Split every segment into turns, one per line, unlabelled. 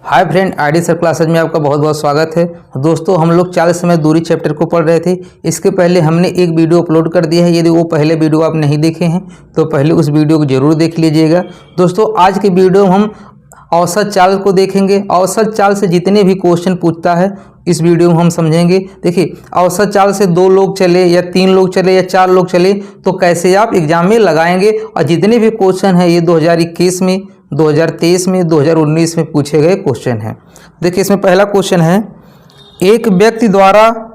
Hi friend, ID sir classes में आपका बहुत बहुत स्वागत है। दोस्तों, हम लोग 40 समय दूरी चैप्टर को पढ़ रहे थे। इसके पहले हमने एक वीडियो अपलोड कर दिया है। यदि वो पहले वीडियो आप नहीं देखे हैं तो पहले उस वीडियो को जरूर देख लीजिएगा। दोस्तों, आज के वीडियो में हम औसत चाल को देखेंगे। औसत चाल से जितने भी क्वेश्चन पूछता है इस वीडियो में हम समझेंगे। देखिए, औसत चाल से 2 लोग चले या 3 लोग चले या 4 लोग चले तो कैसे आप एग्जाम में लगाएंगे। और जितने भी क्वेश्चन हैं ये 2021 में, 2023 में, 2019 में पूछे गए क्वेश्चन हैं। देखिए, इसमें पहला क्वेश्चन है, एक व्यक्ति द्वारा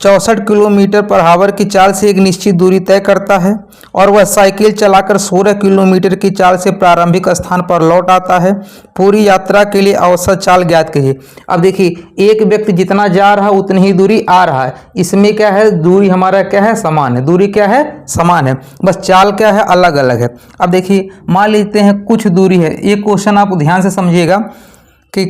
64 किलोमीटर पर आवर की चाल से एक निश्चित दूरी तय करता है और वह साइकिल चलाकर 16 किलोमीटर की चाल से प्रारंभिक स्थान पर लौट आता है। पूरी यात्रा के लिए औसत चाल ज्ञात कीजिए। अब देखिए, एक व्यक्ति जितना जा रहा है उतनी ही दूरी आ रहा है। इसमें क्या है, दूरी हमारा क्या है, समान है। दूरी क्या है, समान है, बस चाल क्या है, अलग अलग है। अब देखिए, मान लेते हैं कुछ दूरी है। ये क्वेश्चन आप ध्यान से समझिएगा कि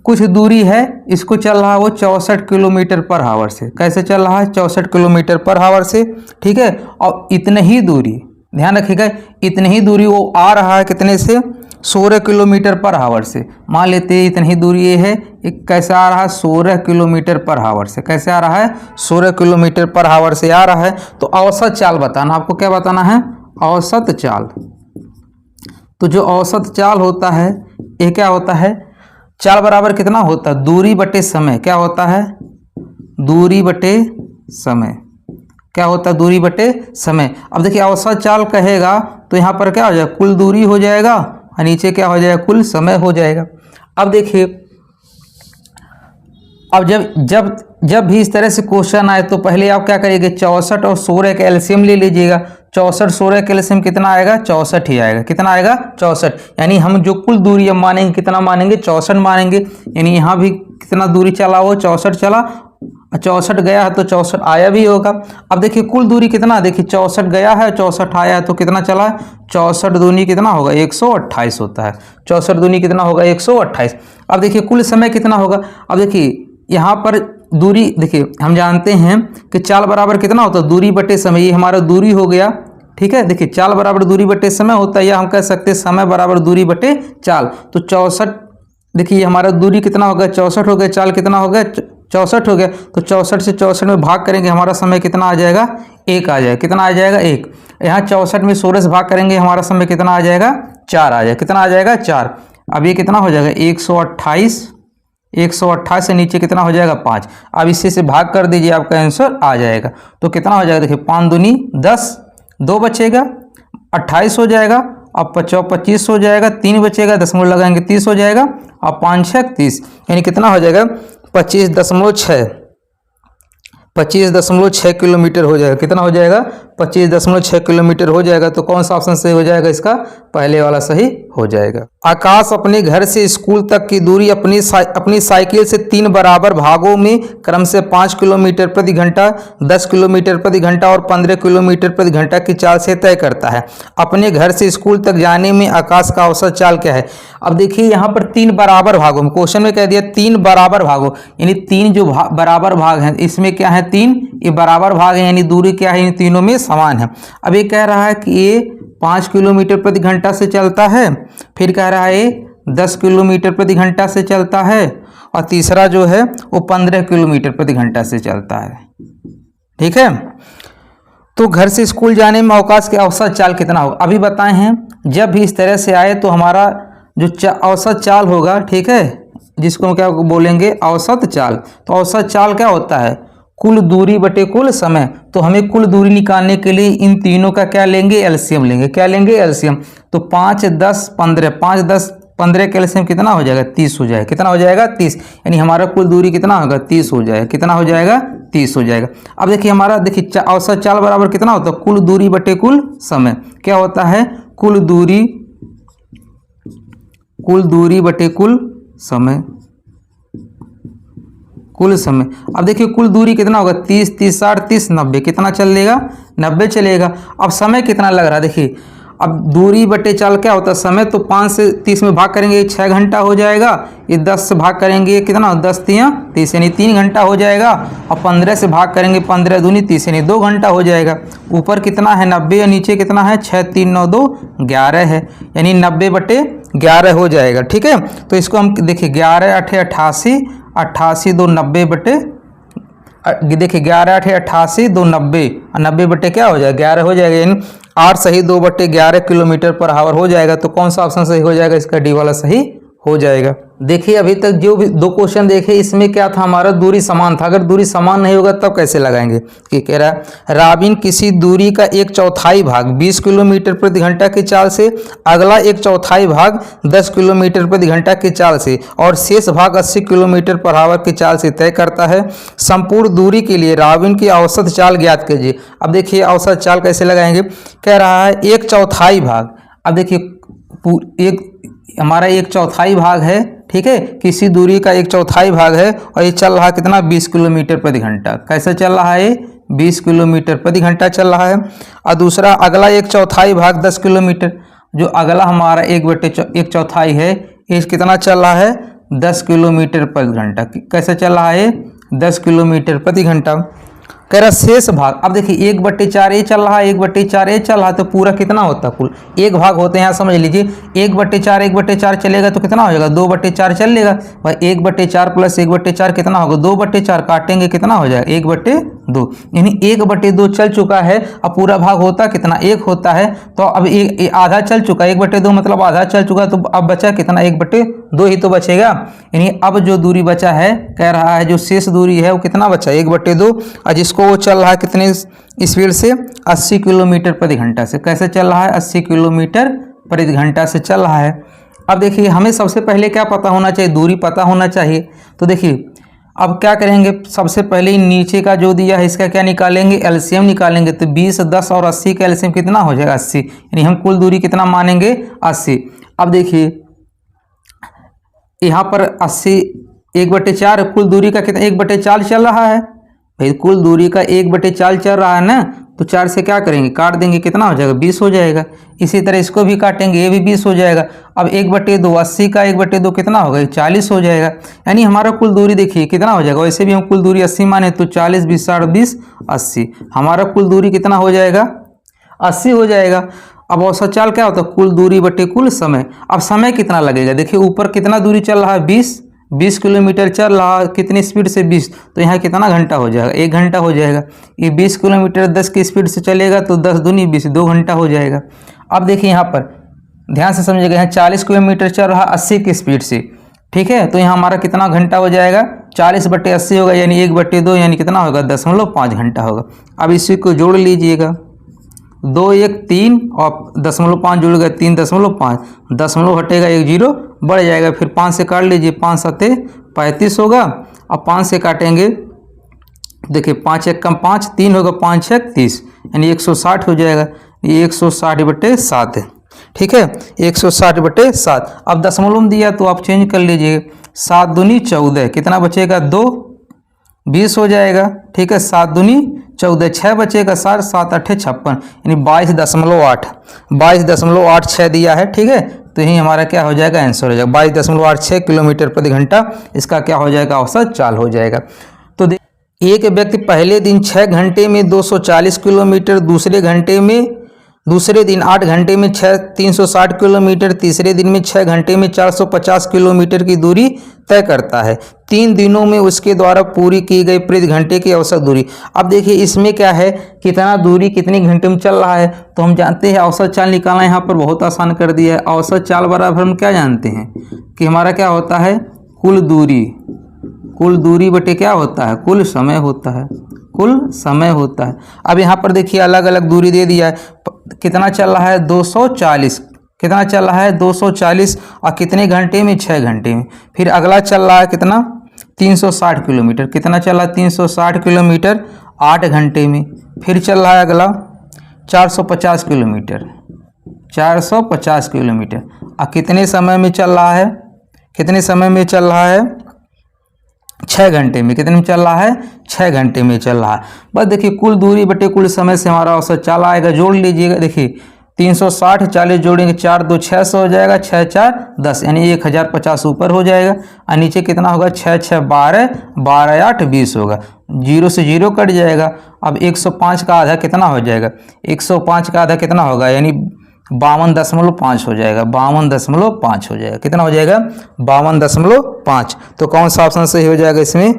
कुछ दूरी है, इसको चल रहा है वो 64 किलोमीटर पर आवर से। कैसे चल रहा है, 64 किलोमीटर पर आवर से, ठीक है। और इतने ही दूरी, ध्यान रखिएगा, इतनी ही दूरी वो आ रहा है कितने से, 16 किलोमीटर पर आवर से। मान लेते हैं इतनी ही दूरी ये है, एक कैसे आ रहा है, 16 किलोमीटर पर आवर से। कैसे आ रहा है, 16 किलोमीटर पर आवर से आ रहा है। तो औसत चाल बताना, आपको क्या बताना है, औसत चाल। तो जो औसत चाल होता है ये क्या होता है, चाल बराबर कितना होता है, दूरी बटे समय। क्या होता है, दूरी बटे समय। क्या होता है, दूरी बटे समय। अब देखिए, औसत चाल कहेगा तो यहाँ पर क्या हो जाएगा, कुल दूरी हो जाएगा और नीचे क्या हो जाएगा, कुल समय हो जाएगा। अब देखिए, अब जब भी इस तरह से क्वेश्चन आए तो पहले आप क्या करिएगा, 64 और 16 का एलसीएम ले लीजिएगा। 64 16 का एलसीएम कितना आएगा, 64 ही आएगा। कितना आएगा, 64। यानी हम जो कुल दूरी अब मानेंगे कितना मानेंगे, 64 मानेंगे। यानी यहाँ भी कितना दूरी चला, वो 64 चला, 64 गया है तो 64 आया भी होगा। अब देखिए, कुल दूरी कितना, देखिए 64 गया है, 64 आया है तो कितना चला है, 64 दूनी कितना होगा, 128 होता है। 64 दूनी कितना होगा, 128। अब देखिए, कुल समय कितना होगा। अब देखिए, यहाँ पर दूरी, देखिए हम जानते हैं कि चाल बराबर कितना होता है, दूरी बटे समय। ये हमारा दूरी हो गया, ठीक है। देखिए, चाल बराबर दूरी बटे समय होता है, या हम कह सकते हैं समय बराबर दूरी बटे चाल। तो 64, देखिए हमारा दूरी कितना हो गया, 64 हो गया, चाल कितना हो गया, 64 हो गया। तो 64 से 64 में भाग करेंगे, हमारा समय कितना आ जाएगा, 1 आ जाएगा। कितना आ जाएगा, 1। यहाँ 64 में 16 से भाग करेंगे, हमारा समय कितना आ जाएगा, 4 आ जाएगा। कितना आ जाएगा, 4। अब ये कितना हो जाएगा, 128। 128 से नीचे कितना हो जाएगा, 5। अब इससे से भाग कर दीजिए, आपका आंसर आ जाएगा। तो कितना हो जाएगा, देखिए 5 दूनी 10, 2 बचेगा, 28 हो जाएगा। अब 25 हो जाएगा, 3 बचेगा, दशमलव लगाएंगे 30 हो जाएगा। अब 5 6 30, यानी कितना हो जाएगा, 25.6 किलोमीटर हो जाएगा। कितना हो जाएगा, 25.6 किलोमीटर हो जाएगा। तो कौन सा ऑप्शन सही हो जाएगा, इसका पहले वाला सही हो जाएगा। आकाश अपने घर से स्कूल तक की दूरी अपनी साइकिल से 3 बराबर भागों में क्रम से 5 किलोमीटर प्रति घंटा, 10 किलोमीटर प्रति घंटा और 15 किलोमीटर प्रति घंटा की चाल से तय करता है। अपने घर से स्कूल तक जाने में आकाश का औसत चाल क्या है। अब देखिए, यहाँ पर 3 बराबर भागों में, क्वेश्चन में कह दिया 3 बराबर भागों, यानी 3 जो बराबर भाग हैं, इसमें क्या है, 3 ये बराबर भाग है, यानी दूरी क्या है, इन तीनों में समान है। अब ये कह रहा है कि ये 5 किलोमीटर प्रति घंटा से चलता है, फिर कह रहा है ये 10 किलोमीटर प्रति घंटा से चलता है, और तीसरा जो है वो 15 किलोमीटर प्रति घंटा से चलता है, ठीक है। तो घर से स्कूल जाने में आकाश के औसत चाल कितना होगा, अभी बताए हैं। जब भी इस तरह से आए तो हमारा जो औसत चाल होगा, ठीक है, जिसको हम क्या बोलेंगे, औसत चाल। तो औसत चाल क्या होता है, कुल दूरी बटे कुल समय। तो हमें कुल दूरी निकालने के लिए इन तीनों का क्या लेंगे, एलसीएम लेंगे। क्या लेंगे, एलसीएम। तो 5 10 15, 5 10 15 का एलसीएम कितना हो जाएगा, 30 हो जाएगा। कितना हो जाएगा, 30। यानी हमारा कुल दूरी कितना होगा, 30 हो जाएगा। कितना हो जाएगा, 30 हो जाएगा। अब देखिए, हमारा देखिए औसत चाल बराबर कितना होता है, कुल दूरी बटे कुल समय। क्या होता है, कुल दूरी बटे कुल समय, कुल समय। अब देखिए, कुल दूरी कितना होगा, 30 30 60 30 90, कितना चलेगा, 90 चलेगा। अब समय कितना लग रहा है, देखिए अब दूरी बटे चाल क्या होता है, समय। तो 5 से 30 में भाग करेंगे 6 घंटा हो जाएगा। ये 10 से भाग करेंगे कितना, 10 3 30, यानी 3 घंटा हो जाएगा। और 15 से भाग करेंगे 15 दूनी 30, यानी 2 घंटा हो जाएगा। ऊपर कितना है, 90, और नीचे कितना है, 6 3 9 2 11 है, यानी 90 बटे 11 हो जाएगा। ठीक है, तो इसको हम देखिए 11 8 88, 88 2 90 बटे देखिए 11 8 88 2 90, 90 बटे क्या हो जाएगा 11 हो जाएगा, यानी 8 सही 2 बटे 11 किलोमीटर पर आवर हो जाएगा। तो कौन सा ऑप्शन सही हो जाएगा, इसका डी वाला सही हो जाएगा। देखिए अभी तक जो भी 2 क्वेश्चन देखे इसमें क्या था, हमारा दूरी समान था। अगर दूरी समान नहीं होगा तब कैसे लगाएंगे, कि कह रहा है राबिन किसी दूरी का 1/4 भाग 20 किलोमीटर प्रति घंटा की चाल से, अगला 1/4 भाग 10 किलोमीटर प्रति घंटा की चाल से और शेष भाग 80 किलोमीटर पर आवर की चाल से तय करता है। संपूर्ण दूरी के लिए राबिन की औसत चाल ज्ञात कीजिए। अब देखिए औसत चाल कैसे लगाएंगे, कह रहा है 1/4 भाग। अब देखिए हमारा 1/4 भाग है, ठीक है, किसी दूरी का 1/4 भाग है और ये चल रहा है कितना 20 किलोमीटर प्रति घंटा। कैसे चल रहा है, 20 किलोमीटर प्रति घंटा चल रहा है। और दूसरा अगला 1/4 भाग 10 किलोमीटर, जो अगला हमारा 1/4 है ये कितना चल रहा है 10 किलोमीटर प्रति घंटा। कैसे चल रहा है 10 किलोमीटर प्रति घंटा। कह रहा शेष भाग, अब देखिए 1/4 ये चल रहा है, 1/4 ये चल रहा है, तो पूरा कितना होता है, कुल एक भाग होते हैं। यहाँ समझ लीजिए 1/4 1/4 चलेगा तो कितना हो जाएगा 2/4 चलेगा भाई। 1/4 प्लस 1/4 कितना होगा 2/4, काटेंगे कितना हो जाएगा 1/2, यानी 1/2 चल चुका है। अब पूरा भाग होता कितना 1 होता है, तो अब एक आधा चल चुका है, 1/2 मतलब आधा चल चुका, तो अब बचा कितना 1/2 ही तो बचेगा। यानी अब जो दूरी बचा है, कह रहा है जो शेष दूरी है वो कितना बचा 1/2, और जिसको वो चल रहा है कितने स्पीड से 80 किलोमीटर प्रति घंटा से। कैसे चल रहा है 80 किलोमीटर प्रति घंटा से चल रहा है। अब देखिए हमें सबसे पहले क्या पता होना चाहिए, दूरी पता होना चाहिए। तो देखिए अब क्या करेंगे, सबसे पहले नीचे का जो दिया है इसका क्या निकालेंगे, एलसीएम निकालेंगे। तो 20 10 और 80 का एलसीएम कितना हो जाएगा 80, यानी हम कुल दूरी कितना मानेंगे 80। अब देखिए यहाँ पर 80 1/4, कुल दूरी का कितना 1/4 चल रहा है भाई, कुल दूरी का 1/4 चल रहा है ना, तो 4 से क्या करेंगे काट देंगे, कितना हो जाएगा 20 हो जाएगा। इसी तरह इसको भी काटेंगे, ये भी 20 हो जाएगा। अब 1/2 80 का 1/2 कितना होगा 40 हो जाएगा। यानी हमारा कुल दूरी देखिए कितना हो जाएगा, वैसे भी हम कुल दूरी 80 माने तो 40 20 60 20 80, हमारा कुल दूरी कितना हो जाएगा 80 हो जाएगा। अब औसत चाल क्या होता है, कुल दूरी बटे कुल समय। अब समय कितना लगेगा, देखिए ऊपर कितना दूरी चल रहा है 20 किलोमीटर चल रहा है, कितनी स्पीड से 20, तो यहाँ कितना घंटा हो जाएगा 1 घंटा हो जाएगा। ये 20 किलोमीटर 10 की स्पीड से चलेगा तो 10 दूनी 20 2 घंटा हो जाएगा। अब देखिए यहाँ पर ध्यान से समझिएगा, यहाँ 40 किलोमीटर चल रहा 80 की स्पीड से, ठीक है, तो यहाँ हमारा कितना घंटा हो जाएगा 40/80 होगा, यानी 1/2 यानी कितना होगा 0.5 घंटा होगा। अब इसी को जोड़ लीजिएगा, 2 1 3 और 0.5 जुड़ेगा 3.5, दशमलव हटेगा 1 0 बढ़ जाएगा, फिर 5 से काट लीजिए, 5 7 35 होगा। अब 5 से काटेंगे, देखिए 5 1 कम 5 3 होगा, 5 6 30, यानी 160 हो जाएगा। ये 160/7 है, ठीक है 160/7। अब दशमलव दिया तो आप चेंज कर लीजिए, 7 दूनी 14, कितना बचेगा 2 20 हो जाएगा, ठीक है 7 दूनी 14, 6 बचेगा 7 7 8 56, यानी 22.86 दिया है, ठीक है। तो यही हमारा क्या हो जाएगा आंसर हो जाएगा 22.86 किलोमीटर प्रति घंटा, इसका क्या हो जाएगा औसत चाल हो जाएगा। तो एक व्यक्ति पहले दिन 6 घंटे में 240 किलोमीटर, दूसरे दिन 8 घंटे में 360 किलोमीटर, तीसरे दिन में 6 घंटे में 450 किलोमीटर की दूरी तय करता है। 3 दिनों में उसके द्वारा पूरी की गई प्रति घंटे की औसत दूरी। अब देखिए इसमें क्या है, कितना दूरी कितने घंटे में चल रहा है, तो हम जानते हैं औसत चाल निकालना, यहाँ पर बहुत आसान कर दिया है। औसत चाल बराबर हम क्या जानते हैं कि हमारा क्या होता है कुल दूरी बटे क्या होता है कुल समय होता है, कुल समय होता है। अब यहाँ पर देखिए अलग अलग दूरी दे दिया है, कितना चल रहा है 240, कितना चल रहा है 240 और कितने घंटे में 6 घंटे में। फिर अगला चल रहा है कितना 360 किलोमीटर, कितना चल रहा है 360 किलोमीटर 8 घंटे में। फिर चल रहा है अगला 450 किलोमीटर, 450 किलोमीटर और कितने समय में चल रहा है, कितने समय में चल रहा है 6 घंटे में। कितने में चल रहा है 6 घंटे में चल रहा है। बस देखिए कुल दूरी बटे कुल समय से हमारा औसत चाल आएगा, जोड़ लीजिएगा। देखिए 360 40 जोड़ेंगे 4 2 600 हो जाएगा, 6 4 10 यानी 1050 ऊपर हो जाएगा और नीचे कितना होगा 6 6 12 12 8 20 होगा, 0 से 0 कट जाएगा। अब 105 का आधा कितना हो जाएगा, 105 का आधा कितना होगा, यानी 52.5 हो जाएगा, 52.5 हो जाएगा। कितना हो जाएगा? 52.5। तो कौन सा ऑप्शन सही हो जाएगा इसमें?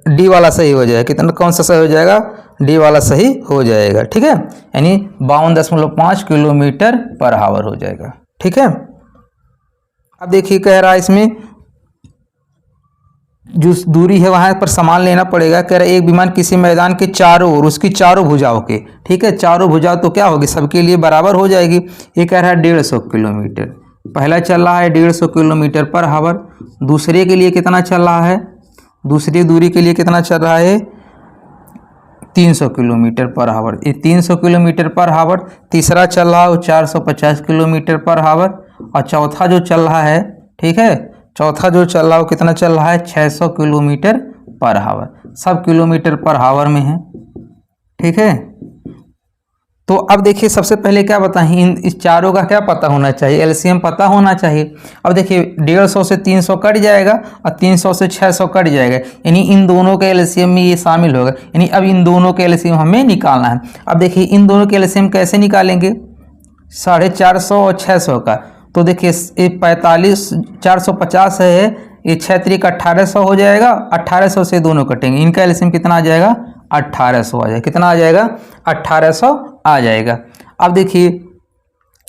डी वाला सही हो जाएगा। कितना, कौन सा सही हो जाएगा? डी वाला सही हो जाएगा। ठीक है, यानी 52.5 किलोमीटर पर आवर हो जाएगा। ठीक है, अब देखिए कह रहा है इसमें जो दूरी है वहां पर सामान लेना पड़ेगा। कह रहा है एक विमान किसी मैदान के चारों ओर, उसकी चारों भुजाओं के, ठीक है, चारों भुजाओं तो क्या होगी, सबके लिए बराबर हो जाएगी। ये कह रहा है 150 किलोमीटर। पहला चल रहा है 150 किलोमीटर पर आवर। दूसरे के लिए कितना चल रहा है? दूसरी दूरी के लिए कितना चल रहा है? 300 किलोमीटर पर आवर। ये 300 किलोमीटर पर आवर। तीसरा चल रहा है 450 किलोमीटर पर आवर। और चौथा जो चल रहा है, ठीक है, चौथा जो चल रहा है वो कितना चल रहा है? 600 किलोमीटर पर आवर। सब किलोमीटर पर आवर में है। ठीक है, तो अब देखिए सबसे पहले क्या बताएं, इस चारों का क्या पता होना चाहिए? एलसीएम पता होना चाहिए। अब देखिए 150 से 300 कट जाएगा और 300 से 600 कट जाएगा, यानी इन दोनों के एलसीएम में ये शामिल होगा। यानी अब इन दोनों के एलसीएम हमें निकालना है। अब देखिए इन दोनों के एलसीएम कैसे निकालेंगे? 450 और 600 का। तो देखिए ये 45, 450 है, ये 6 3 का 1800 हो जाएगा। 1800 से दोनों कटेंगे, इनका एलसीएम कितना आ जाएगा? 1800 आ जाएगा। कितना आ जाएगा? 1800 आ जाएगा। अब देखिए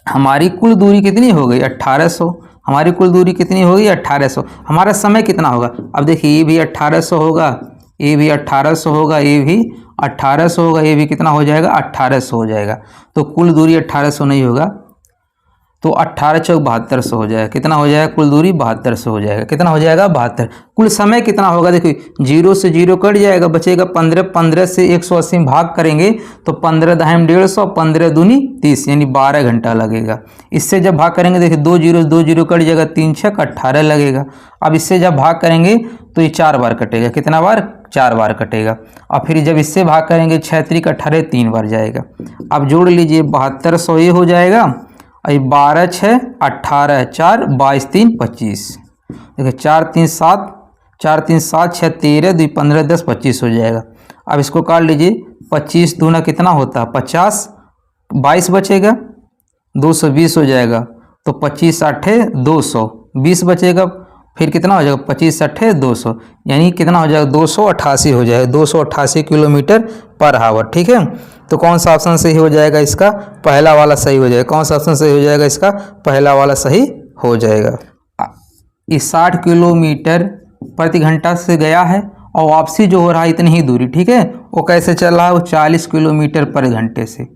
हमारी कुल दूरी कितनी हो गई? 1800। हमारी कुल दूरी कितनी होगी? 1800। हमारा समय कितना होगा? अब देखिए ये भी 1800 होगा, ये भी 1800 होगा, ये भी 1800 होगा, ये भी कितना हो जाएगा? 1800 हो जाएगा। तो कुल दूरी 1800 नहीं होगा, तो 18 चौक 7200 हो जाएगा। कितना हो जाएगा? कुल दूरी 7200 हो जाएगा। कितना हो जाएगा? 72। कुल समय कितना होगा? देखिए 0 से 0 कट जाएगा, बचेगा 15। 15 से 180 भाग करेंगे तो 15 दाहिम 150, 15 दूनी 30, यानी 12 घंटा लगेगा। इससे जब भाग करेंगे, देखिए 2 0 कट जाएगा, 3 6 18 लगेगा। अब इससे जब भाग करेंगे तो ये 4 बार कटेगा। कितना बार? 4 बार कटेगा। और फिर जब इससे भाग करेंगे 6 3 18 3 बार जाएगा। अब जोड़ लीजिए 7200 ये हो जाएगा, 12 6 18 4 22 3 25। देखिए 4 3 7 4 3 7 6 13 2 15 10 25 हो जाएगा। अब इसको काट लीजिए, 25 दूना कितना होता है? 50, 22 बचेगा, 220 हो जाएगा। तो 25 8 200, 20 बचेगा, फिर कितना हो जाएगा? 25 8 200, यानी कितना हो जाएगा? 288 हो जाएगा। 288 किलोमीटर पर आवर। ठीक है, तो कौन सा ऑप्शन सही हो जाएगा इसका? पहला वाला सही हो जाएगा। कौन सा ऑप्शन सही हो जाएगा इसका? पहला वाला सही हो जाएगा। इस 60 किलोमीटर प्रति घंटा से गया है और वापसी जो हो रहा है इतनी ही दूरी। ठीक है, वो कैसे चल रहा है? वो 40 किलोमीटर पर घंटे से।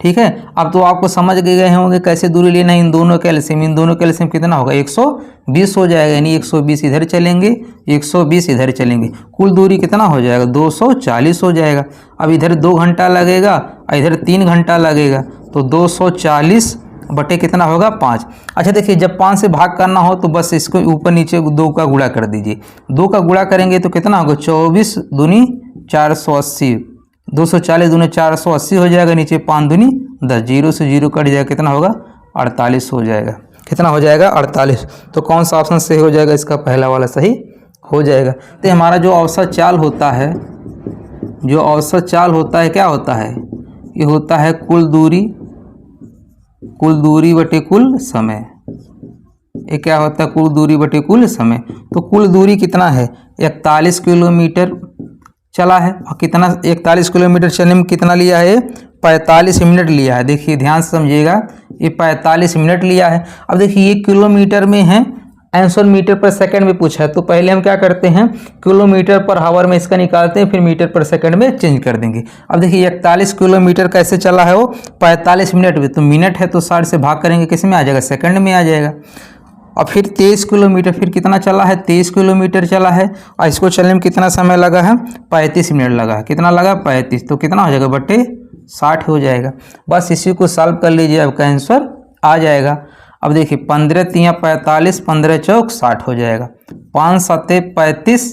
ठीक है, अब तो आपको समझ गए होंगे कैसे दूरी लेना है। इन दोनों के एलसीएम, इन दोनों के एलसीएम कितना होगा? 120 हो जाएगा, यानी 120 इधर चलेंगे, 120 इधर चलेंगे। कुल दूरी कितना हो जाएगा? 240 हो जाएगा। अब इधर 2 घंटा लगेगा और इधर 3 घंटा लगेगा, तो 240 बटे कितना होगा? 5। अच्छा देखिए, जब 5 से भाग करना हो तो बस इसको ऊपर नीचे 2 का गुणा कर दीजिए। 2 का गुणा करेंगे तो कितना होगा? 24 दूनी 480, 240 दूनी 480 हो जाएगा। नीचे 5 दूनी 10, 0 से 0 कट जाएगा, कितना होगा? 48 हो जाएगा। कितना हो जाएगा? 48। तो कौन सा ऑप्शन सही हो जाएगा इसका? पहला वाला सही हो जाएगा। तो हमारा जो औसत चाल होता है, जो औसत चाल होता है क्या होता है? ये होता है कुल दूरी बटे कुल समय। ये क्या होता है? कुल दूरी बटे कुल समय। तो कुल दूरी कितना है? 41 किलोमीटर चला है। और कितना 41 किलोमीटर चलने में कितना लिया है? 45 मिनट लिया है। देखिए ध्यान से समझिएगा, ये 45 मिनट लिया है। अब देखिए ये किलोमीटर में है, आंसर मीटर पर सेकंड में पूछा है, तो पहले हम क्या करते हैं? किलोमीटर पर आवर में इसका निकालते हैं, फिर मीटर पर सेकंड में चेंज कर देंगे। अब देखिए 41 किलोमीटर कैसे चला है? वो 45 मिनट में, तो मिनट है तो 60 से भाग करेंगे, किस में आ जाएगा? सेकंड में आ जाएगा। और फिर 23 किलोमीटर, फिर कितना चला है? 23 किलोमीटर चला है। और इसको चलने में कितना समय लगा है? 35 मिनट लगा है। कितना लगा? 35। तो कितना हो जाएगा? बटे 60 हो जाएगा। बस इसी को सॉल्व कर लीजिए, आपका आंसर आ जाएगा। अब देखिए 15 3 45, 15 चौक 60 हो जाएगा। 5 7 35,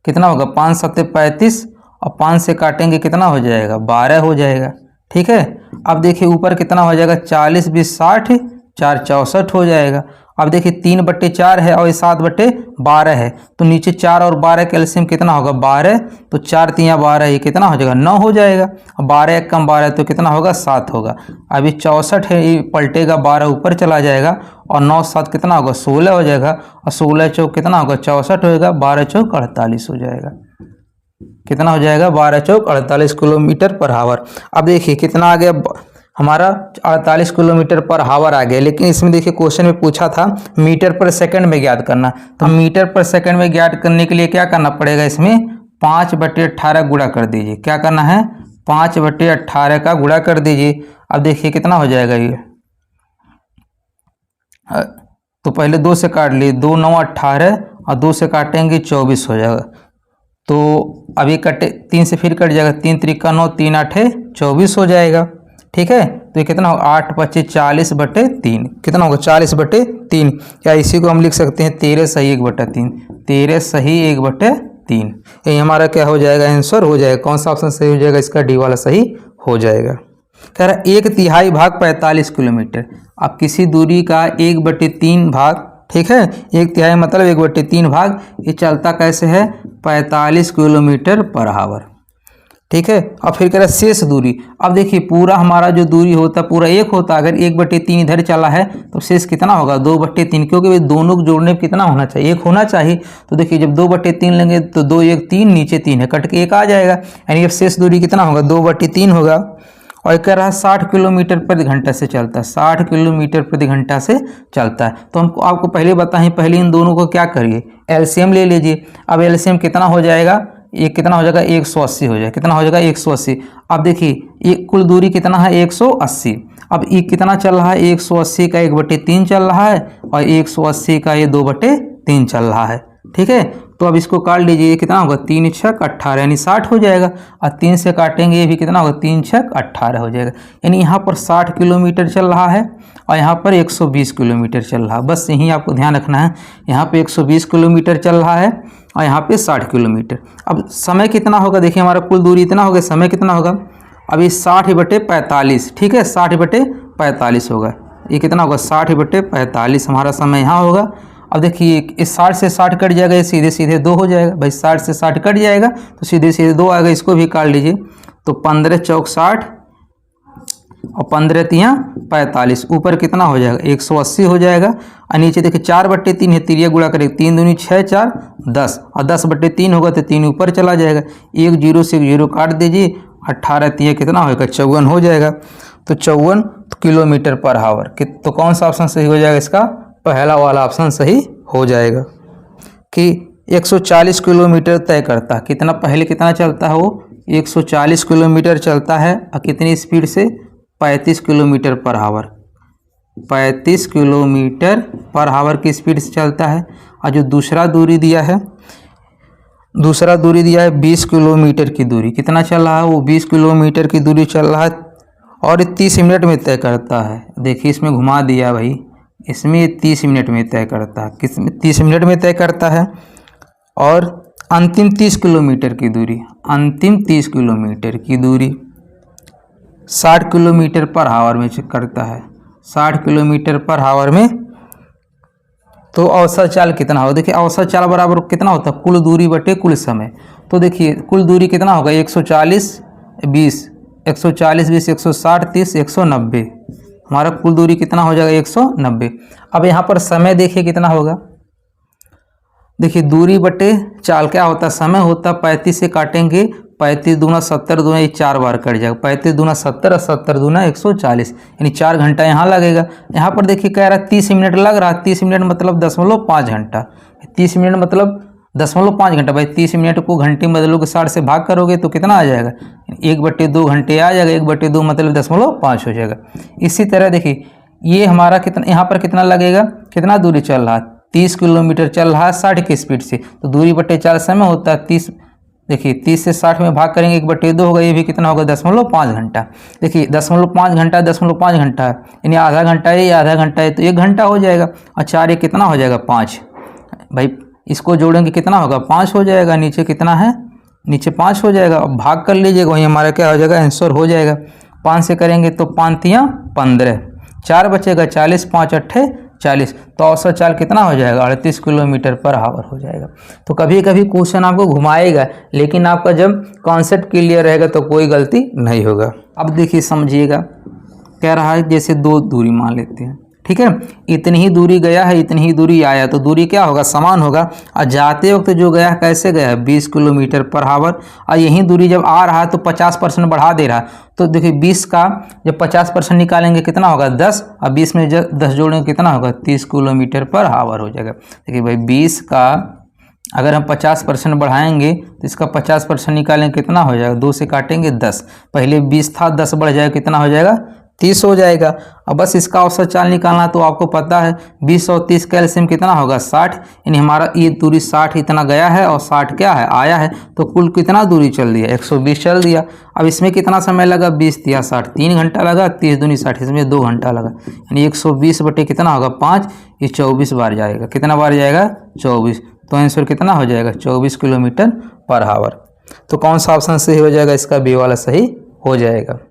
कितना होगा? 5 7 35, और 5 से काटेंगे कितना हो जाएगा? 12 हो जाएगा। ठीक है, अब देखिए ऊपर कितना हो जाएगा? 40 20 60, 4 64 हो जाएगा। अब देखिए 3/4 है और ये 7/12 है, तो नीचे 4 और 12 का एलसीएम कितना होगा 12, तो 4 3 12, ये कितना हो जाएगा 9 हो जाएगा। 12 1 कम 12 तो कितना होगा 7 होगा। अभी 64 है, ये पलटेगा 12 ऊपर चला जाएगा और 9 7 कितना होगा 16 हो जाएगा, और 16 चौक कितना होगा 64 होगा, 12 चौक 48 हो जाएगा। कितना हो जाएगा 12 चौक 48 किलोमीटर पर हावर। अब देखिए कितना आ गया हमारा 48 किलोमीटर पर हावर आ गया। लेकिन इसमें देखिए क्वेश्चन में पूछा था मीटर पर सेकंड में ज्ञात करना, तो मीटर पर सेकंड में ज्ञात करने के लिए क्या करना पड़ेगा, इसमें 5/18 गुणा कर दीजिए। क्या करना है 5/18 का गुणा कर दीजिए। अब देखिए कितना हो जाएगा ये, तो पहले 2 से काट लिए, 2 9 18 और 2 से काटेंगे 24 हो जाएगा। तो अभी कटे 3 से फिर कट जाएगा, 3 3 9 3 8 24 हो जाएगा। ठीक है, तो ये कितना होगा 8 25 40/3, कितना होगा 40/3, या इसी को हम लिख सकते हैं 13 सही 1/3, 13 सही 1/3। यही हमारा क्या हो जाएगा आंसर हो जाएगा। कौन सा ऑप्शन सही हो जाएगा, इसका डी वाला सही हो जाएगा। कह रहा 1/3 भाग 45 किलोमीटर। अब किसी दूरी का 1/3 भाग, ठीक है, 1/3 मतलब 1/3 भाग, ये चलता कैसे है 45 किलोमीटर पर हावर। ठीक है, और फिर कह रहा शेष दूरी। अब देखिए पूरा हमारा जो दूरी होता है पूरा 1 होता, अगर 1/3 इधर चला है तो शेष कितना होगा 2/3, क्योंकि दोनों को जोड़ने में कितना होना चाहिए 1 होना चाहिए। तो देखिए जब 2/3 लेंगे तो 2 1 3, नीचे 3 है, कट के 1 आ जाएगा, यानी अब शेष दूरी कितना होगा 2/3 होगा। और कह रहा है 60 किलोमीटर प्रति घंटा से चलता है, 60 किलोमीटर प्रति घंटा से चलता है। तो हमको आपको पहले बताएं, पहले इन दोनों को क्या करिए एलसीएम ले लीजिए। अब एलसीएम कितना हो जाएगा, ये कितना हो जाएगा 180 हो जाएगा, कितना हो जाएगा 180। अब देखिए ये कुल दूरी कितना है 180। अब ये कितना चल रहा है 180 का 1/3 चल रहा है, और 180 का ये 2/3 चल रहा है। ठीक है, तो अब इसको काट लीजिए, कितना होगा 3 6 18, यानी 60 हो जाएगा। और 3 से काटेंगे ये भी कितना होगा 3 6 18 हो जाएगा। यानी यहाँ पर 60 किलोमीटर चल रहा है और यहाँ पर 120 किलोमीटर चल रहा है। बस यही आपको ध्यान रखना है, यहाँ पे 120 किलोमीटर चल रहा है और यहाँ पे 60 किलोमीटर। अब समय कितना होगा, देखिए हमारा कुल दूरी इतना होगा, समय कितना होगा, अभी 60/45, ठीक है 60/45 होगा। ये कितना होगा 60/45 हमारा समय यहाँ होगा। अब देखिए इस 60 से 60 कट जाएगा, ये सीधे सीधे 2 हो जाएगा भाई, 60 से 60 कट जाएगा तो सीधे सीधे 2 आएगा, इसको भी काट लीजिए। तो 15 चौक 60 और 15 तियाँ 45, ऊपर कितना हो जाएगा 180 हो जाएगा। और नीचे देखिए 4/3 है, तिरिया गुणा करेंगे 3 दूनी 6 4 10, और 10/3 होगा तो 3 ऊपर चला जाएगा, 1 0 से 1 0 काट दीजिए, 18 तियाँ कितना होगा 54 हो जाएगा। तो 54 किलोमीटर पर हावर। तो कौन सा ऑप्शन सही हो जाएगा, इसका पहला वाला ऑप्शन सही हो जाएगा कि 140 किलोमीटर तय करता है। कितना पहले कितना चलता है वो 140 किलोमीटर चलता है, और कितनी स्पीड से 35 किलोमीटर पर हावर, 35 किलोमीटर पर हावर की स्पीड से चलता है। और जो दूसरा दूरी दिया है 20 किलोमीटर की दूरी, कितना चल रहा है वो 20 किलोमीटर की दूरी चल रहा है, और 30 मिनट में तय करता है। देखिए इसमें घुमा दिया भाई, इसमें 30 मिनट में तय करता है, किसमें 30 मिनट में तय करता है। और अंतिम 30 किलोमीटर की दूरी, अंतिम 30 किलोमीटर की दूरी 60 किलोमीटर पर हावर में करता है, 60 किलोमीटर पर हावर में। तो औसत चाल कितना होगा, देखिए औसत चाल बराबर कितना होता है कुल दूरी बटे कुल समय। तो देखिए कुल दूरी कितना होगा 140 20, 140 20 160 30 190, हमारा कुल दूरी कितना हो जाएगा 190। अब यहाँ पर समय देखिए कितना होगा, देखिए दूरी बटे चाल क्या होता है समय होता है, 35 से काटेंगे 35 दूना 70 दूना, ये 4 बार कट जाएगा, 35 दूना 70 और 70 दूना 140, यानी 4 घंटा यहाँ लगेगा। यहाँ पर देखिए कह रहा है 30 मिनट लग रहा है, 30 मिनट मतलब 0.5 घंटा, 30 मिनट मतलब 0.5 घंटा भाई। 30 मिनट को घंटे में बदलोगे 60 से भाग करोगे तो कितना आ जाएगा 1/2 घंटे आ जाएगा, 1/2 मतलब 0.5 हो जाएगा। इसी तरह देखिए ये हमारा कितना यहाँ पर कितना लगेगा, कितना दूरी चल रहा है 30 किलोमीटर चल रहा है 60 की स्पीड से, तो दूरी बटे 4 समय होता है 30। देखिए 30 से 60 में भाग करेंगे 1/2 होगा, ये भी कितना होगा 0.5 घंटा। देखिए 0.5 घंटा 0.5 घंटा है, यानी आधा घंटा है, ये आधा घंटा है तो 1 घंटा हो जाएगा। और 4 ये कितना हो जाएगा 5 भाई, इसको जोड़ेंगे कितना होगा 5 हो जाएगा। नीचे कितना है, नीचे 5 हो जाएगा। अब भाग कर लीजिएगा, वही हमारा क्या हो जाएगा आंसर हो जाएगा। 5 से करेंगे तो 5 तियाँ 15, 4 बचेगा 40, 5 8 40, तो औसत चाल कितना हो जाएगा 38 किलोमीटर पर आवर हो जाएगा। तो कभी कभी क्वेश्चन आपको घुमाएगा, लेकिन आपका जब कॉन्सेप्ट क्लियर रहेगा तो कोई गलती नहीं होगा। अब देखिए समझिएगा, कह रहा है जैसे दो दूरी मान लेते हैं, ठीक है, इतनी ही दूरी गया है, इतनी ही दूरी आया, तो दूरी क्या होगा, समान होगा। और जाते वक्त जो गया है कैसे गया है 20 किलोमीटर पर आवर, और यही दूरी जब आ रहा है तो 50% बढ़ा दे रहा है। तो देखिए 20 का जब 50% निकालेंगे कितना होगा 10, और 20 में जब 10 जोड़ेंगे कितना होगा 30 किलोमीटर पर आवर हो जाएगा। देखिए भाई 20 का अगर हम 50% बढ़ाएंगे तो इसका 50% निकालेंगे कितना हो जाएगा, 2 से काटेंगे 10, पहले 20 था 10 बढ़ जाएगा कितना हो जाएगा 30 हो जाएगा। अब बस इसका औसत चाल निकालना, तो आपको पता है 20 और 30 का एलसीएम कितना होगा 60, यानी हमारा ये दूरी 60 इतना गया है और 60 क्या है आया है, तो कुल कितना दूरी चल दिया 120 चल दिया। अब इसमें कितना समय लगा 20 या 60 3 घंटा लगा, 30 दूनी 60, इसमें 2 घंटा लगा, यानी 120 बटे कितना होगा 5, ये 24 बार जाएगा। कितना बार जाएगा 24, तो आंसर कितना हो जाएगा 24 किलोमीटर पर आवर। तो कौन सा ऑप्शन सही हो जाएगा, इसका बी वाला सही हो जाएगा।